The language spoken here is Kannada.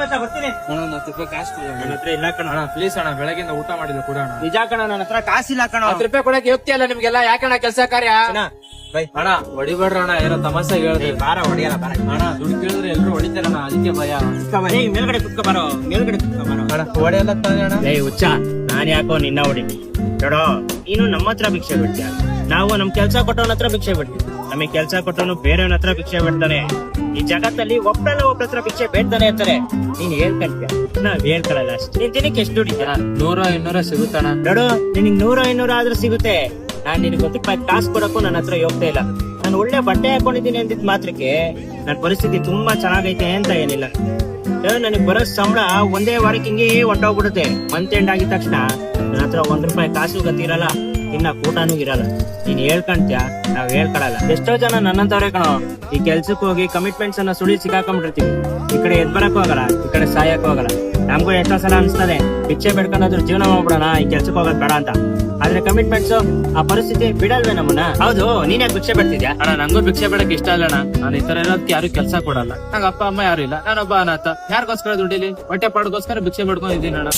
ಮಚ್ಚ ಬರ್ತೀನಿ. ಅಣ್ಣ 10 ರೂಪಾಯಿ ಕಾಸು ಕೊಡು ನನ್ನ ಹತ್ರ ಇಲ್ಲ ಕಣ. ಅಣ್ಣ ಪ್ಲೀಸ್ ಅಣ್ಣ, ಬೆಳಗಿಂದ ಊಟ ಮಾಡಿದ್ರು ಕೂಡ ಅಣ್ಣ. ನಿಜ ಕಣ, ನನ್ನ ಹತ್ರ ಕಾಸಿಲ್ಲ ಕಣ. 10 ರೂಪಾಯಿ ಕೊಡಕ್ಕೆ ಹೋಗ್ತಿಯಲ್ಲ ನಿಮ್ಗೆಲ್ಲ, ಯಾಕಣ್ಣ ಕೆಲಸ ಕಾರ್ಯ? ಬೈ ಅಣ್ಣ ಹೊಡಿಬೇಡ್ರ ಅಣ್ಣ, ಏನೋ ತಮಾಷೆ ಹೇಳಿದ್ರೆ. ಬಾರ ಹೊಡಿಯಲ್ಲ ಬಾರ. ಅಣ್ಣ ದುಡ್ಡು ಕೇಳಿದ್ರೆ ಎಲ್ರು ಹೊಡಿತಾರಣ್ಣ, ಅದಕ್ಕೆ ಭಯ. ಮೇಲ್ಗಡೆ ಕುತ್ಕೊ ಬಾರೋ, ಮೇಲ್ಗಡೆ ಕುತ್ಕೊ ಬಾರೋ. ಅಣ್ಣ ಹೊಡೆಯಲ್ಲ ತಾನೆ ಅಣ್ಣ. ಏಯ್ ಹುಚ್ಚ, ನಾನ್ ಯಾಕೋ ನಿನ್ನ ಹೊಡಿ ನೋಡೋ. ನೀನು ನಮ್ಮ ಹತ್ರ ಭಿಕ್ಷೆ ಬಿಡ್ತೀಯ, ನಾವು ನಮ್ ಕೆಲ್ಸ ಕೊಟ್ಟವನ ಹತ್ರ ಭಿಕ್ಷೆ ಬಿಡ್ತೀವಿ. ನಮಗೆ ಕೆಲ್ಸ ಕೊಟ್ಟವನು ಬೇರೆಯವನ ಹತ್ರ ಭಿಕ್ಷೆ ಬಿಡ್ತಾನೆ. ಈ ಜಗತ್ತಲ್ಲಿ ಒಬ್ಬರಲ್ಲ ಒಬ್ಬರ ಹತ್ರ ಭಿಕ್ಷೆ ಬೇಡ್ತಾನೆ ಇರ್ತಾರೆ. ನೀನ್ ಹೇಳ್ಕೊಂತೀಯ, ನಾವ್ ಹೇಳ್ಕೊಳಲ್ಲ ಅಷ್ಟೇ. ನೀನ್ ದಿನಕ್ಕೆ ಎಷ್ಟು ದುಡಿತೀಯ? 100-200 ಸಿಗುತ್ತಣ್ಣ. ನೋಡು, ನಿನಗ್ 100-200 ಆದ್ರೂ ಸಿಗುತ್ತೆ. ನಾನ್ ನಿನಗೆ 1 ರೂಪಾಯಿ ಕಾಸು ಕೊಡಕ್ಕೂ ನನ್ನ ಹತ್ರ ಯೋಗ್ಯತೆ ಇಲ್ಲ. ನಾನು ಒಳ್ಳೆ ಬಟ್ಟೆ ಹಾಕೊಂಡಿದ್ದೀನಿ ಅಂದಿದ್ ಮಾತ್ರಕ್ಕೆ ನನ್ನ ಪರಿಸ್ಥಿತಿ ತುಂಬಾ ಚೆನ್ನಾಗೈತೆ ಅಂತ ಏನಿಲ್ಲ. ನನಗ್ ಬರೋ ಸಂಬಳ ಒಂದೇ ವಾರಕ್ಕೆ ಹಿಂಗೆ ಹೊಂಟೋಗ್ಬಿಡುತ್ತೆ. ಮಂತ್ ಎಂಡ್ ಆಗಿದ ತಕ್ಷಣ ನನ್ನ ಹತ್ರ 1 ರೂಪಾಯಿ ಕಾಸು ಗತಿರಲ್ಲ, ಇನ್ನ ಕೂಟನೂ ಇರಲ್ಲ. ನೀನ್ ಹೇಳ್ಕಂತ್ಯ, ನಾವ್ ಹೇಳ್ಕೊಳಲ್ಲ. ಎಷ್ಟೋ ಜನ ನನ್ನಂತವ್ರೆ ಕಣೋ, ಈ ಕೆಲ್ಸಕ್ಕೆ ಹೋಗಿ ಕಮಿಟ್ಮೆಂಟ್ಸ್ ಅನ್ನ ಸುಳಿ ಸಿಕ್ಕಾಕೊಂಡ್ಬಿಟ್ಟಿರ್ತೀವಿ. ಈ ಕಡೆ ಎದ್ ಬರಕ್ ಹೋಗಲ್ಲ, ಈ ಕಡೆ ಸಾಯಕ್ ಹೋಗಲ್ಲ. ನಮ್ಗೂ ಎಷ್ಟೋ ಸಲ ಅನ್ಸ್ತದೆ ಭಿಕ್ಷೆ ಬೇಡ್ಕೊಂಡಾದ್ರೂ ಜೀವನ ಮಾಡ್ಬಿಡೋಣ, ಈ ಕೆಲ್ಸಕ್ಕೆ ಹೋಗೋದ್ ಬೇಡ ಅಂತ. ಆದ್ರೆ ಕಮಿಟ್ಮೆಂಟ್ಸ್ ಆ ಪರಿಸ್ಥಿತಿ ಬಿಡಲ್ವೇ ನಮ್ಮನ್ನ? ಹೌದು, ನೀನ್ ಯಾಕೆ ಭಿಕ್ಷೆ ಬೇಡ್ತಿದ್ಯಾ? ಅಣ್ಣ ನಂಗೂ ಭಿಕ್ಷೆ ಬೇಡಕ್ಕೆ ಇಷ್ಟ ಇಲ್ಲ ಅಣ್ಣ. ನಾನು ಈ ತರ ಇರೋದಕ್ಕೆ ಯಾರು ಕೆಲಸ ಕೊಡಲ್ಲ. ನಂಗೆ ಅಪ್ಪ ಅಮ್ಮ ಯಾರು ಇಲ್ಲ, ನಾನೊಬ್ಬ ಅನಾಥ. ಯಾರಿಗೋಸ್ಕರ ದುಡ್ಡಿಲಿ? ಹೊಟ್ಟೆ ಪಾಡ್ಗೋಸ್ಕರ ಭಿಕ್ಷೆ ಬೇಡ್ಕೊಂಡಿದ್ದೀನಿ ಅಣ್ಣ.